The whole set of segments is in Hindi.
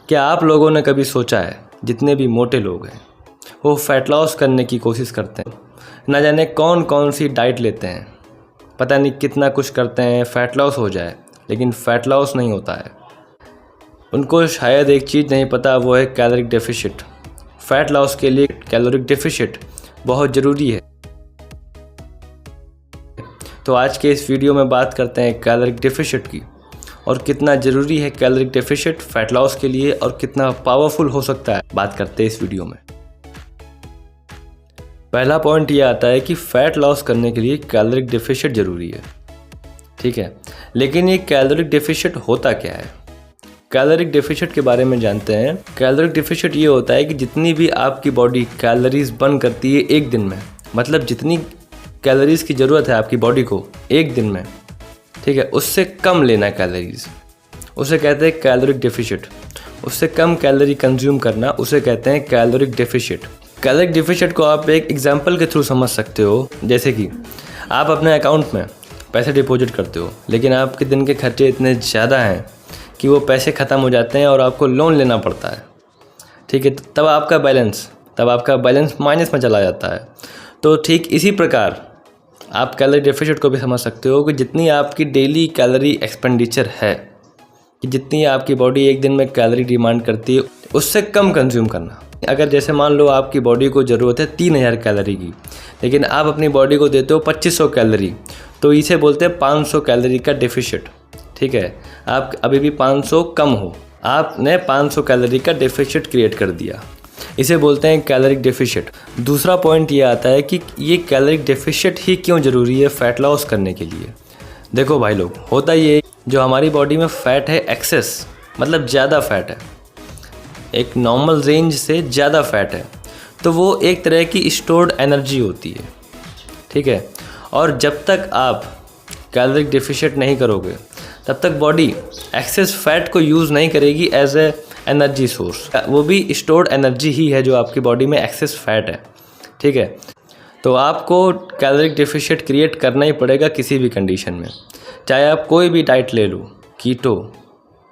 क्या आप लोगों ने कभी सोचा है जितने भी मोटे लोग हैं वो फ़ैट लॉस करने की कोशिश करते हैं, ना जाने कौन कौन सी डाइट लेते हैं, पता नहीं कितना कुछ करते हैं फ़ैट लॉस हो जाए, लेकिन फ़ैट लॉस नहीं होता है। उनको शायद एक चीज़ नहीं पता, वो है कैलोरिक डेफिशिट। फ़ैट लॉस के लिए कैलोरिक डेफिशिट बहुत ज़रूरी है। तो आज के इस वीडियो में बात करते हैं कैलोरिक डेफिशिट की और कितना ज़रूरी है कैलोरिक डेफिशिट फ़ैट लॉस के लिए और कितना पावरफुल हो सकता है, बात करते हैं इस वीडियो में। पहला पॉइंट ये आता है कि फ़ैट लॉस करने के लिए कैलोरिक डेफिशिट ज़रूरी है, ठीक है। लेकिन ये कैलोरिक डेफिशिट होता क्या है? कैलोरिक डेफिशिट के बारे में जानते हैं। कैलोरिक डेफिशिट ये होता है कि जितनी भी आपकी बॉडी कैलोरीज बर्न करती है एक दिन में, मतलब जितनी कैलोरीज की ज़रूरत है आपकी बॉडी को एक दिन में, ठीक है, उससे कम लेना कैलोरीज, उसे कहते हैं कैलोरिक डेफिशिट। उससे कम कैलोरी कंज्यूम करना उसे कहते हैं कैलोरिक डेफिशिट। कैलोरिक डेफिशिट को आप एक एग्जांपल के थ्रू समझ सकते हो। जैसे कि आप अपने अकाउंट में पैसे डिपॉजिट करते हो, लेकिन आपके दिन के खर्चे इतने ज़्यादा हैं कि वो पैसे ख़त्म हो जाते हैं और आपको लोन लेना पड़ता है, ठीक है। तब आपका बैलेंस माइनस में चला जाता है। तो ठीक इसी प्रकार आप कैलोरी डेफिशिट को भी समझ सकते हो कि जितनी आपकी डेली कैलोरी एक्सपेंडिचर है, कि जितनी आपकी बॉडी एक दिन में कैलोरी डिमांड करती है, उससे कम कंज्यूम करना। अगर जैसे मान लो आपकी बॉडी को ज़रूरत है 3000 कैलोरी की, लेकिन आप अपनी बॉडी को देते हो 2500 कैलोरी, तो इसे बोलते हैं 500 कैलोरी का डेफिशिट, ठीक है। आप अभी भी 500 कम हो, आपने 500 कैलोरी का डेफिशिट क्रिएट कर दिया, इसे बोलते हैं कैलोरिक डेफिशिट। दूसरा पॉइंट ये आता है कि ये कैलोरिक डेफिशिट ही क्यों ज़रूरी है फ़ैट लॉस करने के लिए। देखो भाई लोग, होता ये जो हमारी बॉडी में फ़ैट है एक्सेस, मतलब ज़्यादा फ़ैट है, एक नॉर्मल रेंज से ज़्यादा फ़ैट है, तो वो एक तरह की स्टोर्ड एनर्जी होती है, ठीक है। और जब तक आप कैलोरिक डेफिशिट नहीं करोगे तब तक बॉडी एक्सेस फ़ैट को यूज़ नहीं करेगी एज ए एनर्जी सोर्स। वो भी स्टोर्ड एनर्जी ही है जो आपकी बॉडी में एक्सेस फैट है, ठीक है। तो आपको कैलोरिक डेफिशिट क्रिएट करना ही पड़ेगा किसी भी कंडीशन में, चाहे आप कोई भी डाइट ले लो, keto,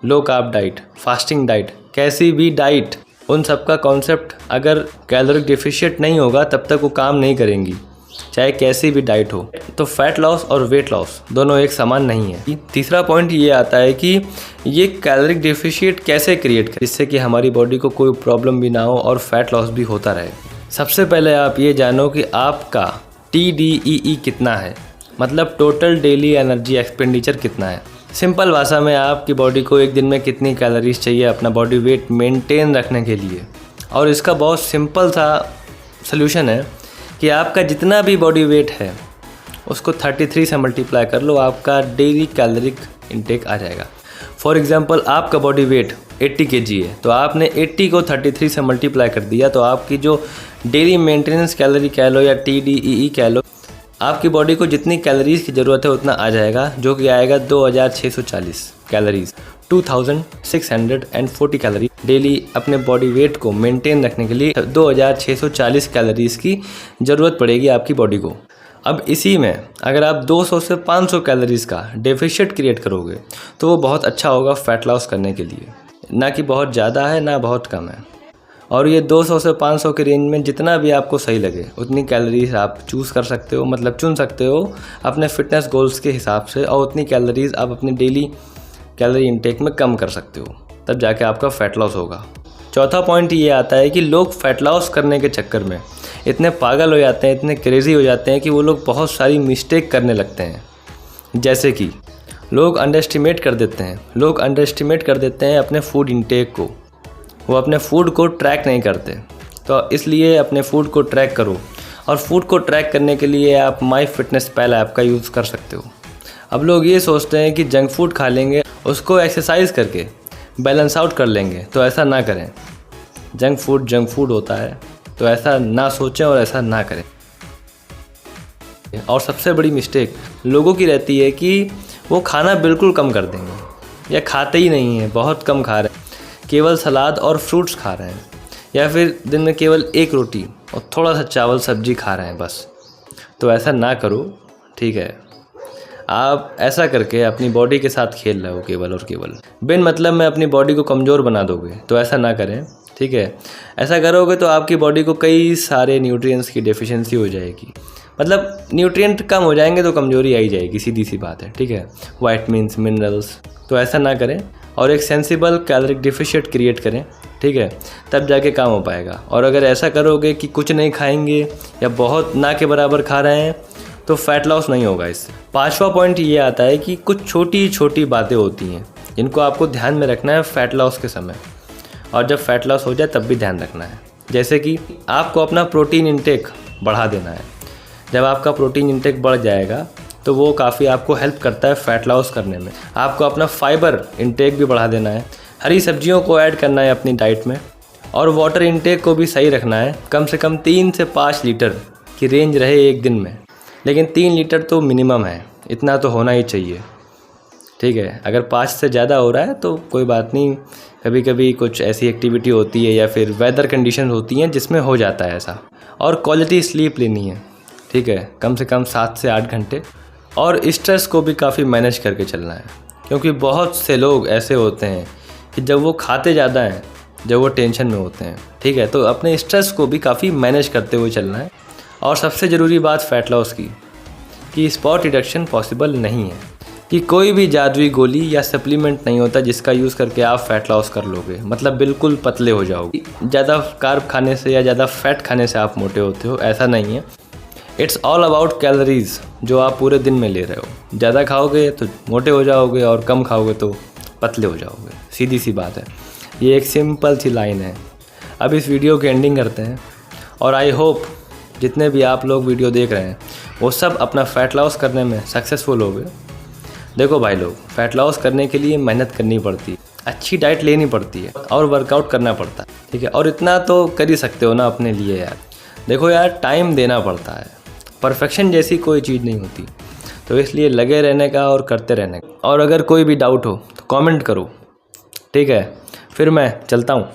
low carb diet, fasting diet, कैसी भी डाइट, उन सब का कॉन्सेप्ट अगर कैलोरिक डेफिशिट नहीं होगा तब तक वो काम नहीं करेंगी, चाहे कैसी भी डाइट हो। तो फैट लॉस और वेट लॉस दोनों एक समान नहीं है। तीसरा पॉइंट ये आता है कि ये कैलोरिक डेफिशिट कैसे क्रिएट करें जिससे कि हमारी बॉडी को कोई प्रॉब्लम भी ना हो और फैट लॉस भी होता रहे। सबसे पहले आप ये जानो कि आपका TDEE कितना है, मतलब टोटल डेली एनर्जी एक्सपेंडिचर कितना है। सिंपल भाषा में आपकी बॉडी को एक दिन में कितनी कैलोरीज चाहिए अपना बॉडी वेट मेंटेन रखने के लिए। और इसका बहुत सिंपल सा सल्यूशन है कि आपका जितना भी बॉडी वेट है उसको 33 से मल्टीप्लाई कर लो, आपका डेली कैलोरिक इंटेक आ जाएगा। फॉर एग्जांपल आपका बॉडी वेट 80 kg है, तो आपने 80 को 33 से मल्टीप्लाई कर दिया, तो आपकी जो डेली मेंटेनेंस कैलोरी कह लो या TDEE कह लो, आपकी बॉडी को जितनी कैलोरीज की ज़रूरत है उतना आ जाएगा, जो कि आएगा 2640 कैलोरीज। 2640 कैलोरी डेली अपने बॉडी वेट को मेंटेन रखने के लिए 2640 कैलोरीज की ज़रूरत पड़ेगी आपकी बॉडी को। अब इसी में अगर आप 200 से 500 कैलोरीज का डेफिशिट क्रिएट करोगे तो वो बहुत अच्छा होगा फ़ैट लॉस करने के लिए, ना कि बहुत ज़्यादा है ना बहुत कम है। और ये 200 से 500 के रेंज में जितना भी आपको सही लगे उतनी कैलोरीज आप चूज़ कर सकते हो, मतलब चुन सकते हो अपने फिटनेस गोल्स के हिसाब से, और उतनी कैलोरीज आप अपनी डेली कैलोरी इंटेक में कम कर सकते हो, तब जाके आपका फ़ैट लॉस होगा। चौथा पॉइंट ये आता है कि लोग फ़ैट लॉस करने के चक्कर में इतने पागल हो जाते हैं, इतने क्रेज़ी हो जाते हैं कि वो लोग बहुत सारी मिस्टेक करने लगते हैं। जैसे कि लोग अंडर एस्टिमेट कर देते हैं अपने फूड इंटेक को, वो अपने फूड को ट्रैक नहीं करते। तो इसलिए अपने फूड को ट्रैक करो, और फूड को ट्रैक करने के लिए आप माई फिटनेस पैल ऐप का यूज़ कर सकते हो। अब लोग ये सोचते हैं कि जंक फूड खा लेंगे, उसको एक्सरसाइज करके बैलेंस आउट कर लेंगे, तो ऐसा ना करें। जंक फूड होता है, तो ऐसा ना सोचें और ऐसा ना करें। और सबसे बड़ी मिस्टेक लोगों की रहती है कि वो खाना बिल्कुल कम कर देंगे, या खाते ही नहीं हैं, बहुत कम खा रहे हैं, केवल सलाद और फ्रूट्स खा रहे हैं, या फिर दिन में केवल एक रोटी और थोड़ा सा चावल सब्जी खा रहे हैं बस। तो ऐसा ना करो, ठीक है। आप ऐसा करके अपनी बॉडी के साथ खेल रहे हो केवल और केवल, बिन मतलब में अपनी बॉडी को कमज़ोर बना दोगे। तो ऐसा ना करें, ठीक है। ऐसा करोगे तो आपकी बॉडी को कई सारे न्यूट्रिएंट्स की डेफिशिएंसी हो जाएगी, मतलब न्यूट्रिएंट कम हो जाएंगे तो कमज़ोरी आई जाएगी, सीधी सी बात है, ठीक है। वाइटमिन्स, मिनरल्स, तो ऐसा ना करें और एक सेंसिबल कैलोरिक डेफिशिएंट क्रिएट करें, ठीक है, तब जाके काम हो पाएगा। और अगर ऐसा करोगे कि कुछ नहीं खाएंगे या बहुत ना के बराबर खा रहे हैं तो फैट लॉस नहीं होगा इससे। 5वां पॉइंट ये आता है कि कुछ छोटी छोटी बातें होती हैं जिनको आपको ध्यान में रखना है फैट लॉस के समय, और जब फैट लॉस हो जाए तब भी ध्यान रखना है। जैसे कि आपको अपना प्रोटीन इंटेक बढ़ा देना है। जब आपका प्रोटीन इंटेक बढ़ जाएगा तो वो काफ़ी आपको हेल्प करता है फैट लॉस करने में। आपको अपना फाइबर इंटेक भी बढ़ा देना है, हरी सब्जियों को ऐड करना है अपनी डाइट में, और वाटर इंटेक को भी सही रखना है। कम से कम 3 से 5 लीटर की रेंज रहे एक दिन में, लेकिन 3 लीटर तो मिनिमम है, इतना तो होना ही चाहिए, ठीक है। अगर 5 से ज़्यादा हो रहा है तो कोई बात नहीं, कभी कभी कुछ ऐसी एक्टिविटी होती है या फिर वेदर कंडीशन होती हैं जिसमें हो जाता है ऐसा। और क्वालिटी स्लीप लेनी है, ठीक है, कम से कम 7 से 8 घंटे। और स्ट्रेस को भी काफ़ी मैनेज करके चलना है, क्योंकि बहुत से लोग ऐसे होते हैं कि जब वो खाते ज़्यादा हैं, जब वो टेंशन में होते हैं, ठीक है, तो अपने स्ट्रेस को भी काफ़ी मैनेज करते हुए चलना है। और सबसे ज़रूरी बात फैट लॉस की कि स्पॉट रिडक्शन पॉसिबल नहीं है, कि कोई भी जादुई गोली या सप्लीमेंट नहीं होता जिसका यूज़ करके आप फैट लॉस कर लोगे, मतलब बिल्कुल पतले हो जाओगे। ज़्यादा कार्ब खाने से या ज़्यादा फैट खाने से आप मोटे होते हो, ऐसा नहीं है। इट्स ऑल अबाउट कैलोरीज जो आप पूरे दिन में ले रहे हो। ज़्यादा खाओगे तो मोटे हो जाओगे और कम खाओगे तो पतले हो जाओगे, सीधी सी बात है। ये एक सिंपल सी लाइन है। अब इस वीडियो की एंडिंग करते हैं, और आई होप जितने भी आप लोग वीडियो देख रहे हैं वो सब अपना फ़ैट लॉस करने में सक्सेसफुल हो गए। देखो भाई लोग, फ़ैट लॉस करने के लिए मेहनत करनी पड़ती है, अच्छी डाइट लेनी पड़ती है और वर्कआउट करना पड़ता है, ठीक है। और इतना तो कर ही सकते हो ना अपने लिए यार। देखो यार, टाइम देना पड़ता है, परफेक्शन जैसी कोई चीज़ नहीं होती, तो इसलिए लगे रहने का और करते रहने का। और अगर कोई भी डाउट हो तो कमेंट करो, ठीक है। फिर मैं चलता हूँ।